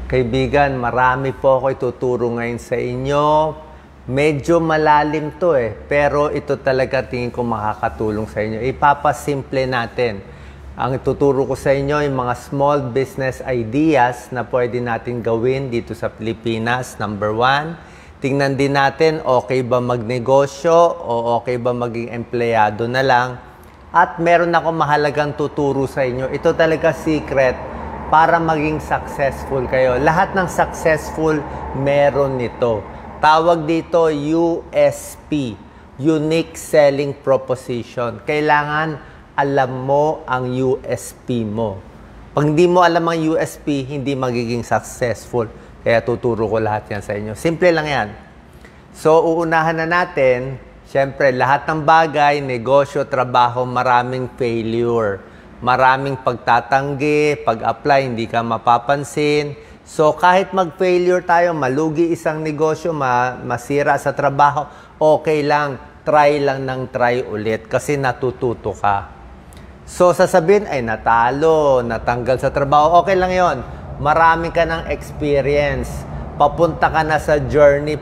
Kaibigan, marami po ako ituturo ngayon sa inyo. Medyo malalim to pero ito talaga tingin ko makakatulong sa inyo. Ipapasimple natin. Ang ituturo ko sa inyo yung mga small business ideas na pwede natin gawin dito sa Pilipinas. Number 1, tingnan din natin okay ba magnegosyo o okay ba maging empleyado na lang. At meron ako mahalagang tuturo sa inyo. Ito talaga secret para maging successful kayo. Lahat ng successful meron nito. Tawag dito USP, Unique Selling Proposition. Kailangan alam mo ang USP mo. Pag hindi mo alam ang USP, hindi magiging successful. Kaya tuturo ko lahat yan sa inyo. Simple lang yan. So, uunahan na natin. Siyempre, lahat ng bagay, negosyo, trabaho, maraming failure. Maraming pagtatanggi, pag-apply, hindi ka mapapansin. So, kahit mag-failure tayo, malugi isang negosyo, masira sa trabaho, okay lang, try lang ng try ulit kasi natututo ka. So, sasabihin, ay natalo, natanggal sa trabaho, okay lang yon. Marami ka ng experience. Papunta ka na sa journey,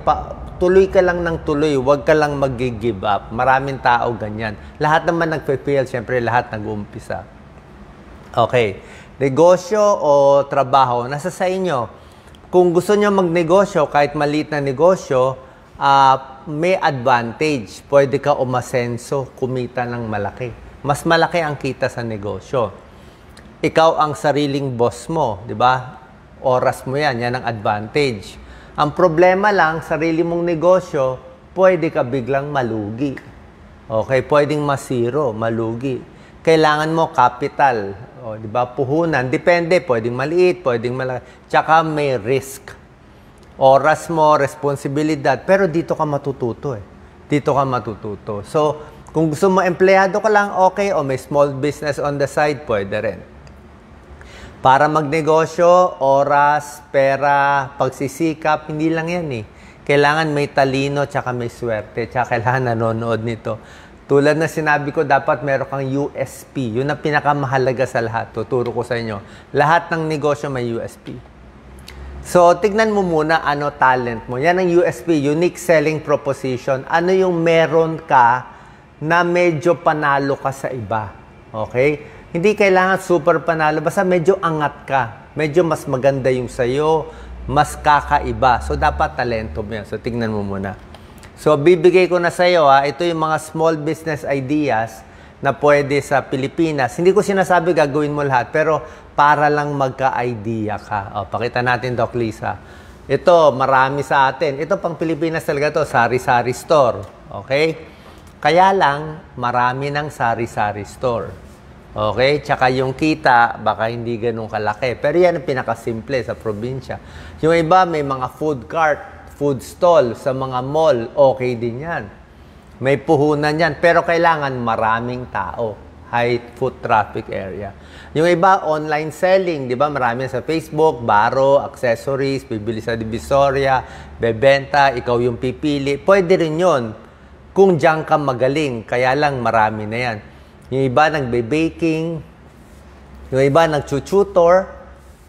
tuloy ka lang ng tuloy, huwag ka lang mag-give up. Maraming tao ganyan. Lahat naman nagpe-fail, syempre lahat nag-uumpisa. Okay. Negosyo o trabaho, nasa sa inyo. Kung gusto nyo magnegosyo, kahit maliit na negosyo, may advantage. Pwede ka umasenso, kumita ng malaki. Mas malaki ang kita sa negosyo. Ikaw ang sariling boss mo, di ba? Oras mo yan, yan ang advantage. Ang problema lang, sarili mong negosyo, pwede ka biglang malugi. Okay, pwedeng masiro, malugi. Kailangan mo capital, o, di ba? Puhunan, depende, pwedeng maliit, pwedeng malaki. Tsaka may risk. Oras mo, responsibilidad, pero dito ka matututo Dito ka matututo. So, kung gusto mo empleyado ka lang, okay, o may small business on the side, pwede rin. Para magnegosyo, oras, pera, pagsisikap, hindi lang yan Kailangan may talino, tsaka may swerte, tsaka kailangan nanonood nito. Tulad na sinabi ko, dapat meron kang USP. Yun ang pinakamahalaga sa lahat. Tuturo ko sa inyo. Lahat ng negosyo may USP. So, tignan mo muna ano talent mo. Yan ang USP, Unique Selling Proposition. Ano yung meron ka na medyo panalo ka sa iba. Okay? Hindi kailangan super panalo. Basta medyo angat ka. Medyo mas maganda yung sayo. Mas kakaiba. So, dapat talento mo yan. So, tignan mo muna. So, bibigay ko na sa iyo, ito yung mga small business ideas na pwede sa Pilipinas. Hindi ko sinasabi gagawin mo lahat, pero para lang magka-idea ka. O, pakita natin, Doc Lisa. Ito, marami sa atin. Ito pang Pilipinas talaga to, sari-sari store. Okay? Kaya lang, marami ng sari-sari store. Okay? Tsaka yung kita, baka hindi ganun kalaki. Pero yan ang pinakasimple sa probinsya. Yung iba, may mga food cart, food stall sa mga mall, okay din yan. May puhunan yan, pero kailangan maraming tao. High foot traffic area. Yung iba, online selling, di ba? Marami sa Facebook, baro, accessories, bibili sa Divisoria, bebenta, ikaw yung pipili. Pwede rin yun. Kung diyan ka magaling, kaya lang marami na yan. Yung iba, nagbe-baking. Yung iba, nag-tutor.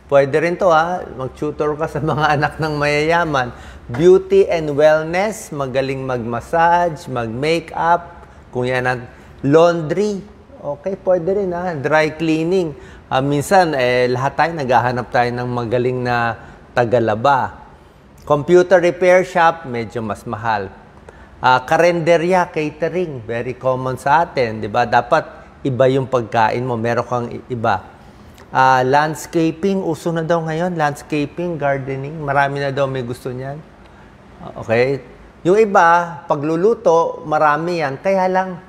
Pwede rin to mag-tutor ka sa mga anak ng mayayaman. Beauty and wellness, magaling mag-massage, mag-makeup, kung yan ang laundry. Okay, pwede rin dry cleaning. Minsan, lahat tayo, naghahanap tayo ng magaling na tagalaba. Computer repair shop, medyo mas mahal. Karenderya, catering, very common sa atin, di ba? Dapat iba yung pagkain mo, meron kang iba. Landscaping, uso na daw ngayon. Landscaping, gardening, marami na daw may gusto niyan. Okay? Yung iba, pagluluto, marami yan. Kaya lang,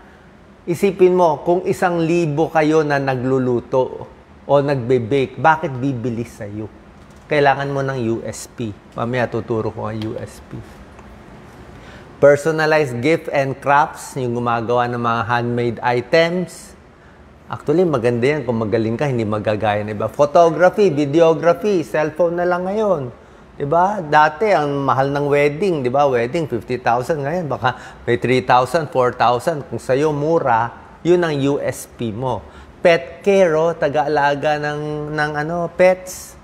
isipin mo, kung 1,000 kayo na nagluluto o nagbe-bake, bakit bibili sa'yo? Kailangan mo ng USP. Mamaya tuturo ko ang USP. Personalized gift and crafts, yung gumagawa ng mga handmade items. Actually, maganda yan. Kung magaling ka, hindi magagaya na iba. Photography, videography, cellphone na lang ngayon. Diba? Dati, ang mahal ng wedding, diba? Wedding, 50,000 ngayon. Baka may 3,000, 4,000. Kung sa'yo mura, yun ang USP mo. Pet care, taga-alaga ng pets.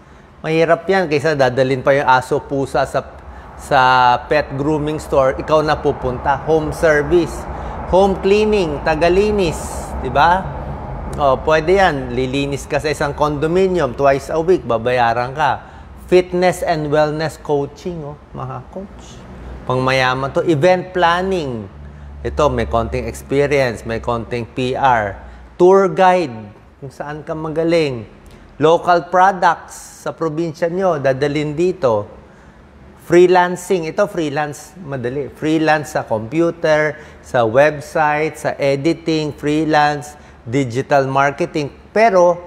Mahirap yan kaysa dadalhin pa yung aso pusa sa pet grooming store, ikaw na pupunta. Home service, home cleaning, tagalinis, di ba? O, pwede yan. Lilinis ka sa isang condominium twice a week, babayaran ka. Fitness and wellness coaching, mga coach. Pangmayaman to. Event planning. Ito, may konting experience, may konting PR. Tour guide, kung saan ka magaling. Local products sa probinsya nyo, dadalhin dito. Freelancing, ito freelance, madali. Freelance sa computer, sa website, sa editing, freelance, digital marketing. Pero,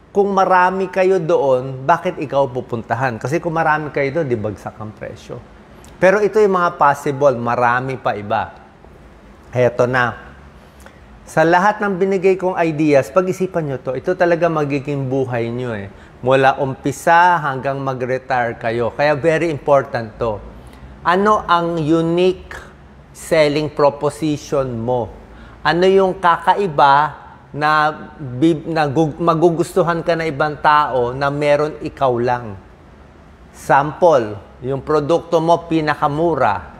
kung marami kayo doon, bakit ikaw pupuntahan? Kasi kung marami kayo doon, di bagsak ang presyo. Pero ito yung mga possible, marami pa iba. Heto na. Sa lahat ng binigay kong ideas, pag-isipan nyo to, ito talaga magiging buhay nyo eh. Mula umpisa hanggang mag-retire kayo. Kaya very important to. Ano ang unique selling proposition mo? Ano yung kakaiba na magugustuhan ka na ibang tao na meron ikaw lang? Sample. Yung produkto mo, pinakamura.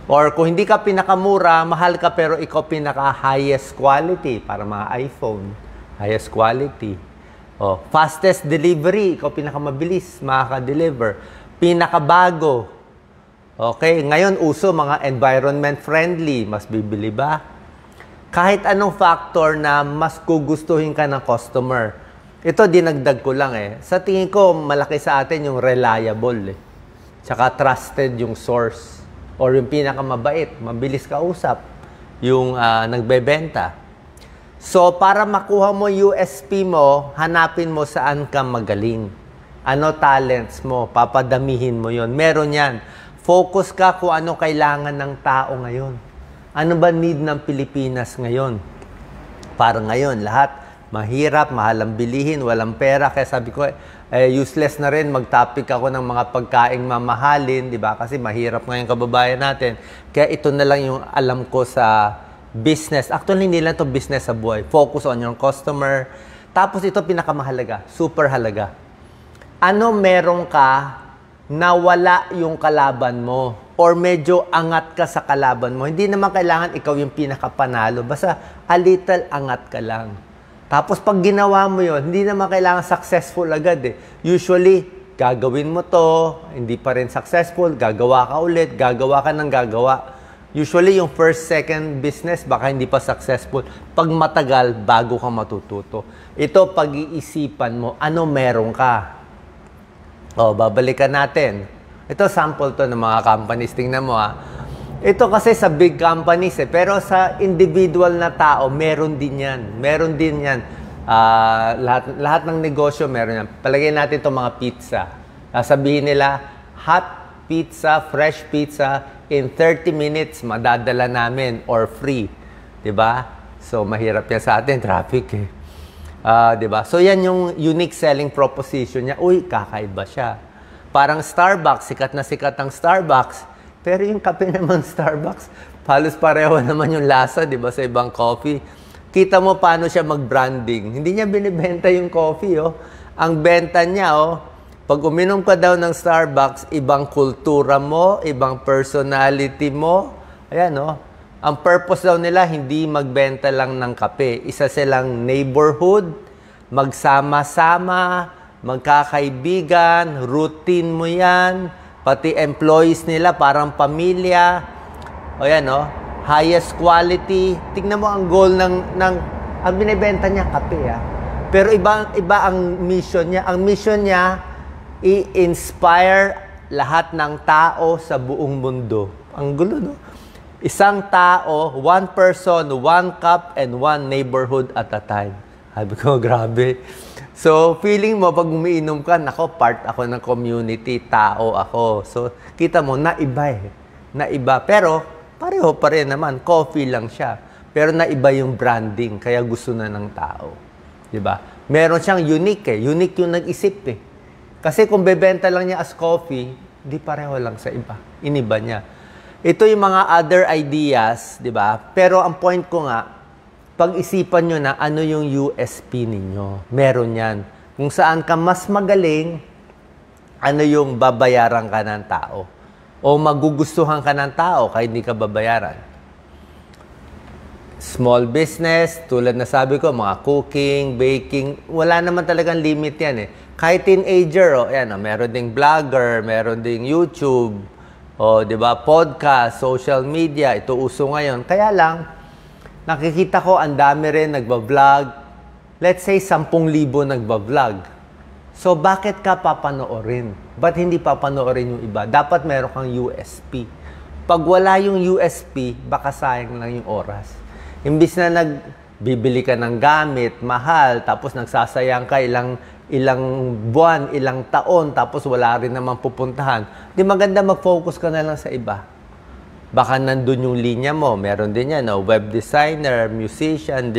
Or kung hindi ka pinakamura, mahal ka pero ikaw pinaka-highest quality para mga iPhone. Highest quality. Fastest delivery, ikaw pinakamabilis, makaka-deliver. Pinakabago. Okay, ngayon uso mga environment friendly, mas bibili ba? Kahit anong factor na mas gugustuhin ka ng customer. Ito, dinagdag ko lang eh. Sa tingin ko, malaki sa atin yung reliable eh. Tsaka trusted yung source. Or yung pinakamabait, mabilis kausap, yung nagbebenta. So, para makuha mo USP mo, hanapin mo saan ka magaling. Ano talents mo, papadamihin mo yon. Meron yan. Focus ka kung ano kailangan ng tao ngayon. Ano ba need ng Pilipinas ngayon? Para ngayon, lahat mahirap, mahal ang bilihin, walang pera. Kaya sabi ko, useless na rin mag-topic ako ng mga pagkaing mamahalin, di ba? Kasi mahirap ngayon kababayan natin. Kaya ito na lang yung alam ko sa business. Actually, hindi lang ito business sa buhay. Focus on your customer. Tapos ito pinakamahalaga, super halaga. Ano meron ka na wala yung kalaban mo? Or medyo angat ka sa kalaban mo? Hindi naman kailangan ikaw yung pinakapanalo. Basta a little angat ka lang. Tapos pag ginawa mo yon, hindi naman kailangan successful agad eh. Usually, gagawin mo to, hindi pa rin successful, gagawa ka ulit, gagawa ka ng gagawa. Usually, yung first, second business, baka hindi pa successful. Pag matagal, bago ka matututo. Ito, pag-iisipan mo, ano meron ka? Babalikan natin. Ito, sample to ng mga companies. Tingnan mo Ito kasi sa big companies pero sa individual na tao, meron din yan. Meron din yan. Lahat ng negosyo meron yan. Palagay natin itong mga pizza. Sabihin nila, hot pizza, fresh pizza, in 30 minutes, madadala namin or free. Diba? So, mahirap yan sa atin, traffic eh. Diba? So, yan yung unique selling proposition niya. Uy, kakaiba siya. Parang Starbucks, sikat na sikat ang Starbucks. Pero yung kape naman Starbucks, halos pareho naman yung lasa, di ba, sa ibang coffee. Kita mo paano siya mag-branding. Hindi niya binibenta yung coffee, Ang benta niya, pag uminom ka daw ng Starbucks, ibang kultura mo, ibang personality mo. Ayan, Ang purpose daw nila, hindi magbenta lang ng kape. Isa silang neighborhood, magsama-sama, magkakaibigan, routine mo yan. Pati employees nila, parang pamilya. O yan, highest quality. Tingnan mo ang goal ang binibenta niya, kape, Pero iba ang mission niya. Ang mission niya, i-inspire lahat ng tao sa buong mundo. Ang gulo, Isang tao, one person, one cup, and one neighborhood at a time. Sabi ko, grabe. So, feeling mo, pag umiinom ka, part ako ng community, tao ako. So, kita mo, naiba Naiba. Pero, pareho pa rin naman. Coffee lang siya. Pero naiba yung branding, kaya gusto na ng tao. Diba? Meron siyang unique Unique yung nag-isip Kasi kung bebenta lang niya as coffee, di pareho lang sa iba. Iniba niya. Ito yung mga other ideas, diba? Pero ang point ko nga, pag-isipan nyo na ano yung USP ninyo. Meron yan. Kung saan ka mas magaling, ano yung babayaran ka ng tao. O magugustuhan ka ng tao kahit hindi ka babayaran. Small business, tulad na sabi ko, mga cooking, baking, wala naman talagang limit yan eh. Kahit teenager, meron ding vlogger, meron ding YouTube, di ba, podcast, social media, ito uso ngayon. Kaya lang, nakikita ko ang dami rin nagba-vlog. Let's say 10,000 nagba-vlog. So bakit ka papanoorin? Ba't hindi papanoorin yung iba? Dapat meron kang USP. Pag wala yung USP, baka sayang lang yung oras. Imbis na nagbibili ka ng gamit, mahal, tapos nagsasayang ka ilang buwan, ilang taon, tapos wala rin naman pupuntahan. Di maganda mag-focus ka na lang sa iba. Baka nandun yung linya mo. Meron din yan, web designer, musician,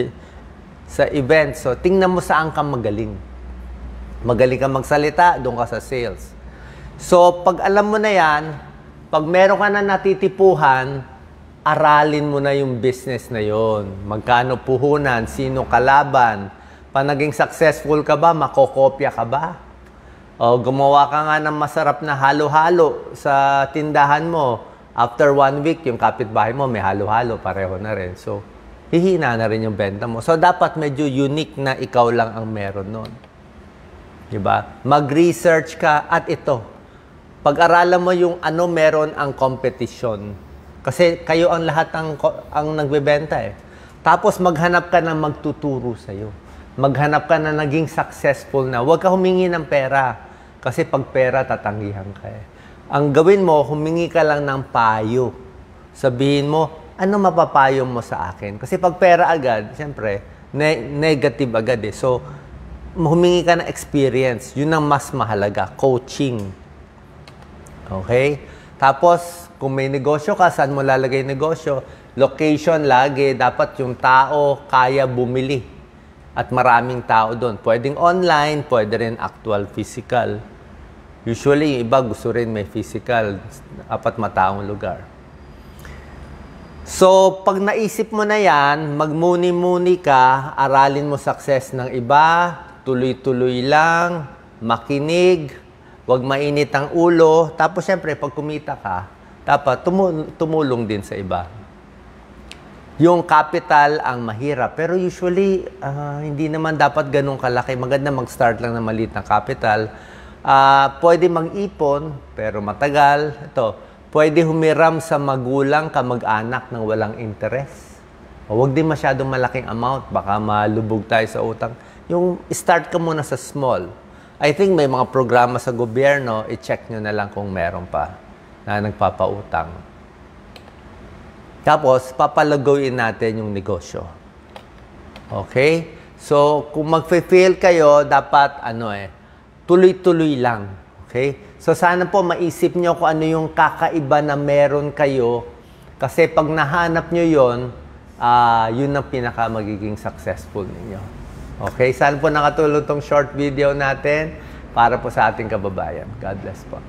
sa event. So, tingnan mo saan ka magaling. Magaling ka magsalita, doon ka sa sales. So, pag alam mo na yan, pag meron ka na natitipuhan, aralin mo na yung business na yon. Magkano puhunan, sino kalaban, pa naging successful ka ba, makokopya ka ba? O gumawa ka nga ng masarap na halo-halo sa tindahan mo. After 1 week, yung kapitbahay mo may halo-halo, pareho na rin. So, hihina na rin yung benta mo. So, dapat medyo unique na ikaw lang ang meron nun. Diba? Mag-research ka at ito. Pag-aralan mo yung ano meron ang competition. Kasi kayo ang lahat ang nagbebenta eh. Tapos maghanap ka na magtuturo sa'yo. Maghanap ka na naging successful na. Huwag ka humingi ng pera. Kasi pag pera, tatanggihan ka eh. Ang gawin mo, humingi ka lang ng payo. Sabihin mo, ano mapapayo mo sa akin? Kasi pag pera agad, siyempre, negative agad eh. So, humingi ka ng experience. Yun ang mas mahalaga. Coaching. Okay? Tapos, kung may negosyo ka, saan mo lalagay negosyo? Location lagi. Dapat yung tao kaya bumili. At maraming tao doon. Pwedeng online, pwede rin actual physical. Usually, yung iba gusto rin may physical. Apat mataong lugar. So, pag naisip mo na yan, magmuni-muni ka, aralin mo success ng iba, tuloy-tuloy lang, makinig, huwag mainit ang ulo. Tapos, syempre, pag kumita ka, dapat tumulong din sa iba. Yung capital ang mahirap. Pero usually, hindi naman dapat ganun kalaki. Maganda mag-start lang ng maliit na capital. Pwede mag-ipon, pero matagal. Ito, pwede humiram sa magulang, kamag-anak ng walang interest. Huwag din masyadong malaking amount. Baka malubog tayo sa utang. Yung start ka muna sa small. I think may mga programa sa gobyerno, i-check nyo na lang kung meron pa na nagpapautang. Tapos, papalaguin natin yung negosyo. Okay? So, kung mag-fail kayo, dapat, tuloy-tuloy lang. Okay? So, sana po maisip nyo kung ano yung kakaiba na meron kayo. Kasi pag nahanap nyo yun, yun ang pinaka magiging successful ninyo. Okay? Sana po nakatulong tong short video natin para po sa ating kababayan. God bless po.